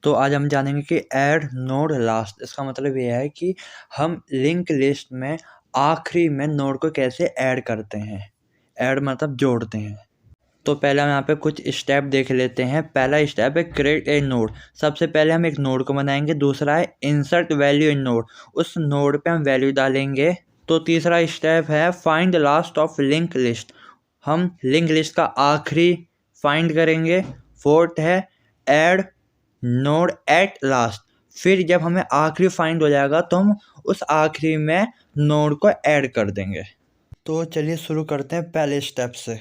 तो आज हम जानेंगे कि ऐड नोड लास्ट इसका मतलब ये है कि हम लिंक लिस्ट में आखिरी में नोड को कैसे ऐड करते हैं। ऐड मतलब जोड़ते हैं। तो पहले हम यहाँ पे कुछ स्टेप देख लेते हैं। पहला स्टेप है क्रिएट ए नोड। सबसे पहले हम एक नोड को बनाएंगे। दूसरा है इंसर्ट वैल्यू इन नोड, उस नोड पे हम वैल्यू डालेंगे। तो तीसरा स्टेप है find last of link list, हम लिंक लिस्ट का आखिरी फाइंड करेंगे। फोर्थ है ऐड नोड एट लास्ट, फिर जब हमें आखिरी फाइंड हो जाएगा तो हम उस आखिरी में नोड को ऐड कर देंगे। तो चलिए शुरू करते हैं पहले स्टेप से।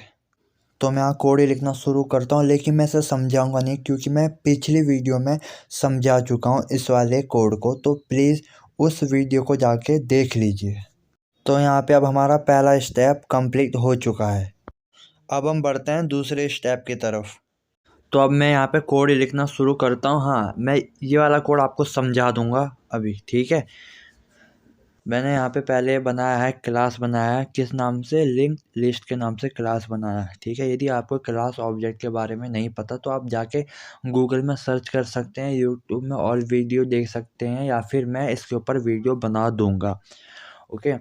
तो मैं यहाँ कोड ही लिखना शुरू करता हूँ, लेकिन मैं इसे समझाऊंगा नहीं क्योंकि मैं पिछली वीडियो में समझा चुका हूँ इस वाले कोड को। तो प्लीज़ उस वीडियो को जाके देख लीजिए। तो यहाँ पे अब हमारा पहला स्टेप कंप्लीट हो चुका है। अब हम बढ़ते हैं दूसरे स्टेप की तरफ। तो अब मैं यहाँ पे कोड ही लिखना शुरू करता हूँ। हाँ, मैं ये वाला कोड आपको समझा दूंगा अभी, ठीक है। मैंने यहाँ पे पहले बनाया है, क्लास बनाया है, किस नाम से, लिंक लिस्ट के नाम से क्लास बनाया है, ठीक है। यदि आपको क्लास ऑब्जेक्ट के बारे में नहीं पता तो आप जाके गूगल में सर्च कर सकते हैं, यूट्यूब में और वीडियो देख सकते हैं, या फिर मैं इसके ऊपर वीडियो बना दूंगा। ओके,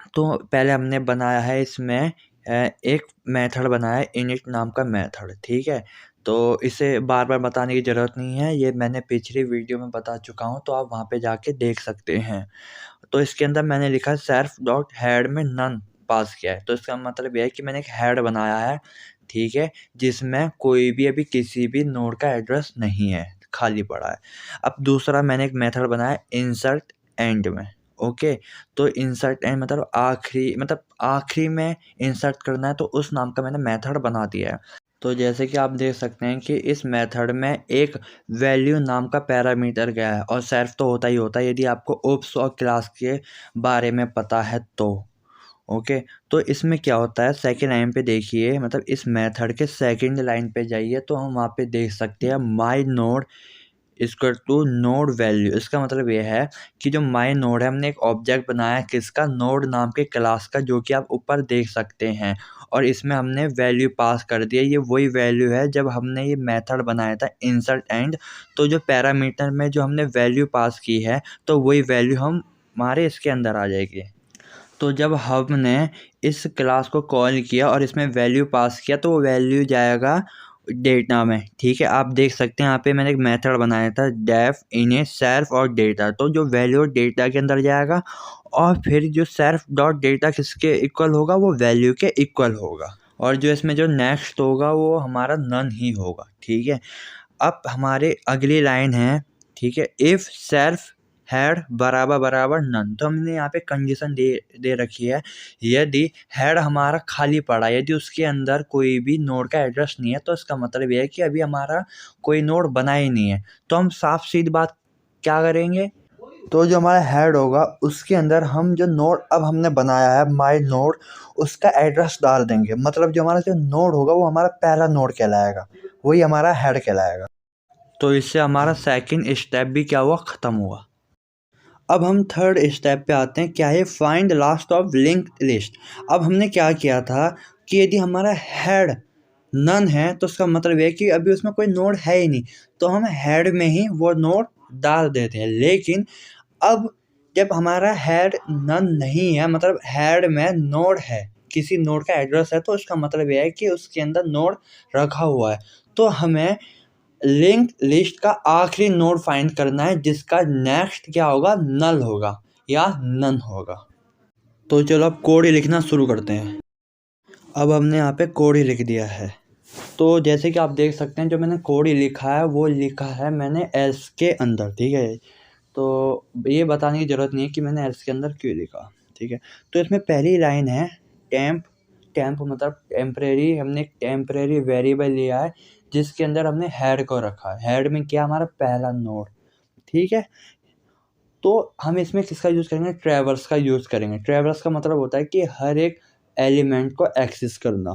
तो पहले हमने बनाया है इसमें एक मेथड बनाया है, इनिट नाम का मेथड, ठीक है। तो इसे बार बार बताने की ज़रूरत नहीं है, ये मैंने पिछली वीडियो में बता चुका हूँ, तो आप वहाँ पे जाके देख सकते हैं। तो इसके अंदर मैंने लिखा है सेल्फ डॉट हेड में नन पास किया है। तो इसका मतलब यह है कि मैंने एक हेड बनाया है, ठीक है, जिसमें कोई भी अभी किसी भी नोड का एड्रेस नहीं है, खाली पड़ा है। अब दूसरा मैंने एक मेथड बनाया है इंसर्ट एंड में। ओके, तो इंसर्ट एंड मतलब आखिरी में इंसर्ट करना है, तो उस नाम का मैंने मेथड बना दिया है। तो जैसे कि आप देख सकते हैं कि इस मेथड में एक वैल्यू नाम का पैरामीटर गया है, और सेल्फ तो होता ही होता है यदि आपको ओप्स और क्लास के बारे में पता है तो। ओके, तो इसमें क्या होता है, सेकेंड लाइन पे देखिए, मतलब इस मेथड के सेकेंड लाइन पे जाइए तो हम वहाँ पे देख सकते हैं my node equal to node value. इसका मतलब ये है कि जो माई नोड है, हमने एक ऑब्जेक्ट बनाया है किसका, नोड नाम के क्लास का, जो कि आप ऊपर देख सकते हैं, और इसमें हमने वैल्यू पास कर दिया। ये वही वैल्यू है जब हमने ये मेथड बनाया था इंसर्ट एंड। तो जो पैरामीटर में जो हमने वैल्यू पास की है, तो वही वैल्यू हम हमारे इसके अंदर आ जाएगी। तो जब हमने इस क्लास को कॉल किया और इसमें वैल्यू पास किया, तो वो वैल्यू जाएगा डेटा में, ठीक है। आप देख सकते हैं यहाँ पे मैंने एक मेथड बनाया था डेफ इनिट सेल्फ और डेटा, तो जो वैल्यू डेटा के अंदर जाएगा, और फिर जो सेल्फ डॉट डेटा किसके इक्वल होगा, वो वैल्यू के इक्वल होगा, और जो इसमें जो नेक्स्ट होगा वो हमारा नन ही होगा, ठीक है। अब हमारे अगली लाइन है, ठीक है, इफ़ सेल्फ हेड बराबर बराबर नन। तो हमने यहाँ पे कंडीशन दे रखी है, यदि हेड हमारा खाली पड़ा है, यदि उसके अंदर कोई भी नोड का एड्रेस नहीं है, तो इसका मतलब ये है कि अभी हमारा कोई नोड बना ही नहीं है। तो हम साफ सीधी बात क्या करेंगे, तो जो हमारा हेड होगा उसके अंदर हम जो नोड अब हमने बनाया है माई नोड, उसका एड्रेस डाल देंगे। मतलब जो हमारा जो नोड होगा वो हमारा पहला नोड कहलाएगा, वही हमारा हेड कहलाएगा। तो इससे हमारा सेकंड स्टेप भी क्या हुआ, ख़त्म हुआ। अब हम थर्ड स्टेप पे आते हैं, क्या है, find last of link list. अब हमने क्या किया था कि यदि हमारा हेड नन है, तो उसका मतलब है कि अभी उसमें कोई नोड है ही नहीं, तो हम हेड में ही वो नोड डाल देते हैं। लेकिन अब जब हमारा हेड नन नहीं है, मतलब हेड में नोड है, किसी नोड का एड्रेस है, तो उसका मतलब यह है कि उसके अंदर नोड रखा हुआ है। तो हमें लिंक लिस्ट का आखिरी नोड फाइंड करना है, जिसका नेक्स्ट क्या होगा, नल होगा या नन होगा। तो चलो अब कोड ही लिखना शुरू करते हैं। अब हमने यहाँ पे कोड ही लिख दिया है। तो जैसे कि आप देख सकते हैं, जो मैंने कोड ही लिखा है वो लिखा है मैंने एल्स के अंदर, ठीक है। तो ये बताने की ज़रूरत नहीं है कि मैंने एल्स के अंदर क्यों लिखा, ठीक है। तो इसमें पहली लाइन है टेम्प। टेम्प मतलब टेम्परेरी, हमने एक टेम्परेरी वेरिएबल लिया है जिसके अंदर हमने हेड को रखा है। हेड में क्या, हमारा पहला नोड, ठीक है। तो हम इसमें किसका यूज़ करेंगे, ट्रैवर्स का यूज़ करेंगे। ट्रैवर्स का मतलब होता है कि हर एक एलिमेंट को एक्सेस करना,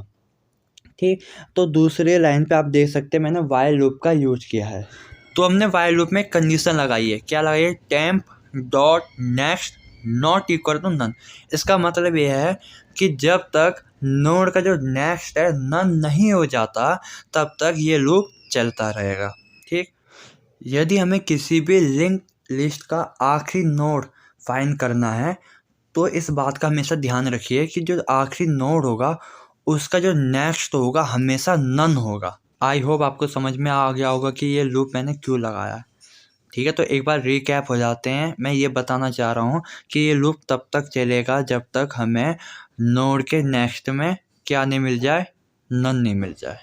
ठीक। तो दूसरे लाइन पे आप देख सकते हैं मैंने वाइल लूप का यूज किया है। तो हमने वाइल लूप में कंडीशन लगाई है, क्या लगाई है, temp dot next not equal to none. इसका मतलब ये है कि जब तक नोड का जो नेक्स्ट है नन नहीं हो जाता, तब तक ये लूप चलता रहेगा, ठीक। यदि हमें किसी भी लिंक लिस्ट का आखिरी नोड फाइंड करना है तो इस बात का हमेशा ध्यान रखिए कि जो आखिरी नोड होगा उसका जो नेक्स्ट होगा हमेशा नन होगा। आई होप आपको समझ में आ गया होगा कि ये लूप मैंने क्यों लगाया है। ठीक है, तो एक बार रिकैप हो जाते हैं। मैं ये बताना चाह रहा हूँ कि ये लूप तब तक चलेगा जब तक हमें नोड के नेक्स्ट में क्या नहीं मिल जाए, नन नहीं मिल जाए।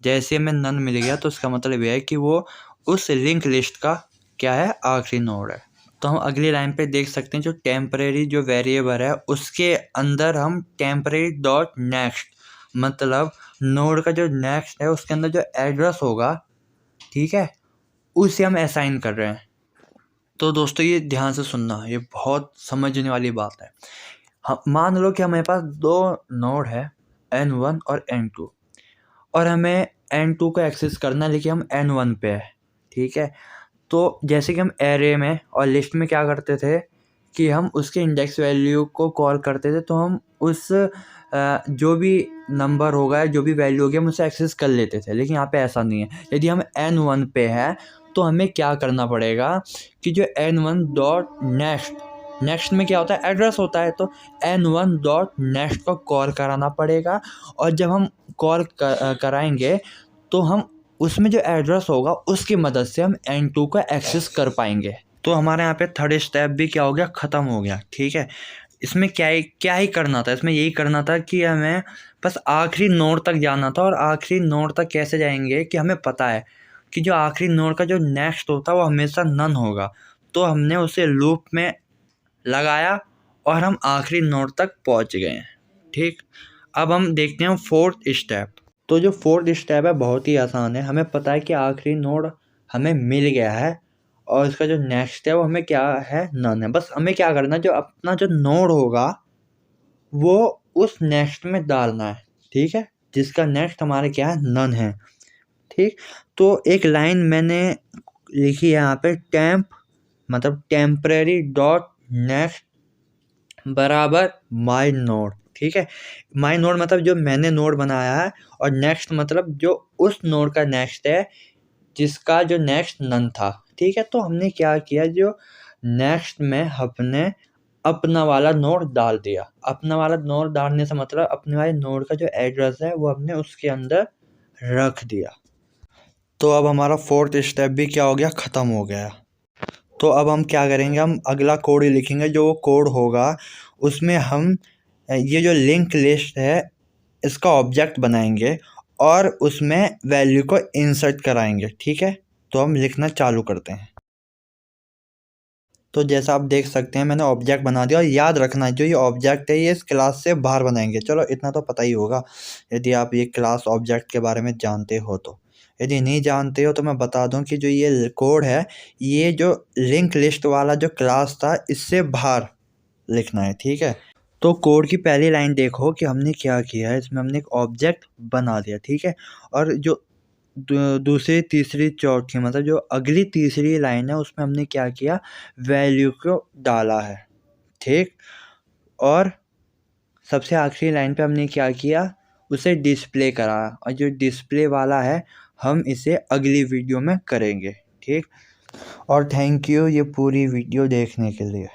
जैसे हमें नन मिल गया तो उसका मतलब यह है कि वो उस लिंक लिस्ट का क्या है, आखिरी नोड है। तो हम अगली लाइन पे देख सकते हैं जो टेम्परेरी जो वेरिएबल है उसके अंदर हम टेम्परेरी डॉट नेक्स्ट मतलब नोड का जो नेक्स्ट है उसके अंदर जो एड्रेस होगा, ठीक है, उसे हम असाइन कर रहे हैं। तो दोस्तों ये ध्यान से सुनना, ये बहुत समझने वाली बात है। हम मान लो कि हमारे पास दो नोड है N1 और N2 और हमें N2 को एक्सेस करना है लेकिन हम N1 पे है। ठीक है, तो जैसे कि हम एरे में और लिस्ट में क्या करते थे कि हम उसके इंडेक्स वैल्यू को कॉल करते थे, तो हम उस जो भी नंबर होगा जो भी वैल्यू होगी हम उसे एक्सेस कर लेते थे। लेकिन यहाँ पे ऐसा नहीं है। यदि हम N1 पे है तो हमें क्या करना पड़ेगा कि जो N1 डॉट नेक्स्ट, नेक्स्ट में क्या होता है, एड्रेस होता है, तो N1 डॉट नेक्स्ट को कॉल कराना पड़ेगा। और जब हम कॉल कराएंगे तो हम उसमें जो एड्रेस होगा उसकी मदद से हम N2 को एक्सेस कर पाएंगे। तो हमारे यहाँ पे थर्ड स्टेप भी क्या हो गया, ख़त्म हो गया। ठीक है, इसमें क्या ही करना था, इसमें यही करना था कि हमें बस आखिरी नोड तक जाना था। और आखिरी नोड तक कैसे जाएंगे कि हमें पता है कि जो आखिरी नोड का जो नेक्स्ट होता है वो हमेशा नन होगा। तो हमने उसे लूप में लगाया और हम आखिरी नोड तक पहुँच गए हैं। ठीक, अब हम देखते हैं फोर्थ स्टेप। तो जो फोर्थ स्टेप है बहुत ही आसान है। हमें पता है कि आखिरी नोड हमें मिल गया है और इसका जो नेक्स्ट है वो हमें क्या है, नन है। बस हमें क्या करना है, जो अपना जो नोड होगा वो उस नेक्स्ट में डालना है। ठीक है, जिसका नेक्स्ट हमारे क्या है, नन है। ठीक, तो एक लाइन मैंने लिखी है यहाँ पे, टेम्प मतलब टेम्परेरी डॉट नेक्स्ट बराबर माई नोड। ठीक है, माई नोड मतलब जो मैंने नोड बनाया है और नेक्स्ट मतलब जो उस नोड का नेक्स्ट है जिसका जो नेक्स्ट नन था। ठीक है, तो हमने क्या किया, जो नेक्स्ट में हमने अपना वाला नोड डाल दिया। अपना वाला नोड डालने से मतलब अपने वाले नोड का जो एड्रेस है वो हमने उसके अंदर रख दिया। तो अब हमारा फोर्थ स्टेप भी क्या हो गया, ख़त्म हो गया। तो अब हम क्या करेंगे, हम अगला कोड ही लिखेंगे। जो वो कोड होगा उसमें हम ये जो लिंक लिस्ट है इसका ऑब्जेक्ट बनाएंगे और उसमें वैल्यू को इंसर्ट कराएंगे। ठीक है, तो हम लिखना चालू करते हैं। तो जैसा आप देख सकते हैं मैंने ऑब्जेक्ट बना दिया। और याद रखना जो ये ऑब्जेक्ट है ये इस क्लास से बाहर बनाएंगे। चलो इतना तो पता ही होगा यदि आप ये क्लास ऑब्जेक्ट के बारे में जानते हो तो। यदि नहीं जानते हो तो मैं बता दूं कि जो ये कोड है ये जो लिंक लिस्ट वाला जो क्लास था इससे बाहर लिखना है। ठीक है, तो कोड की पहली लाइन देखो कि हमने क्या किया है। इसमें हमने एक ऑब्जेक्ट बना दिया। ठीक है, और जो दूसरी तीसरी चौथी मतलब जो अगली तीसरी लाइन है उसमें हमने क्या किया, वैल्यू को डाला है। ठीक, और सबसे आखिरी लाइन पे हमने क्या किया, उसे डिस्प्ले कराया। और जो डिस्प्ले वाला है हम इसे अगली वीडियो में करेंगे। ठीक, और थैंक यू ये पूरी वीडियो देखने के लिए।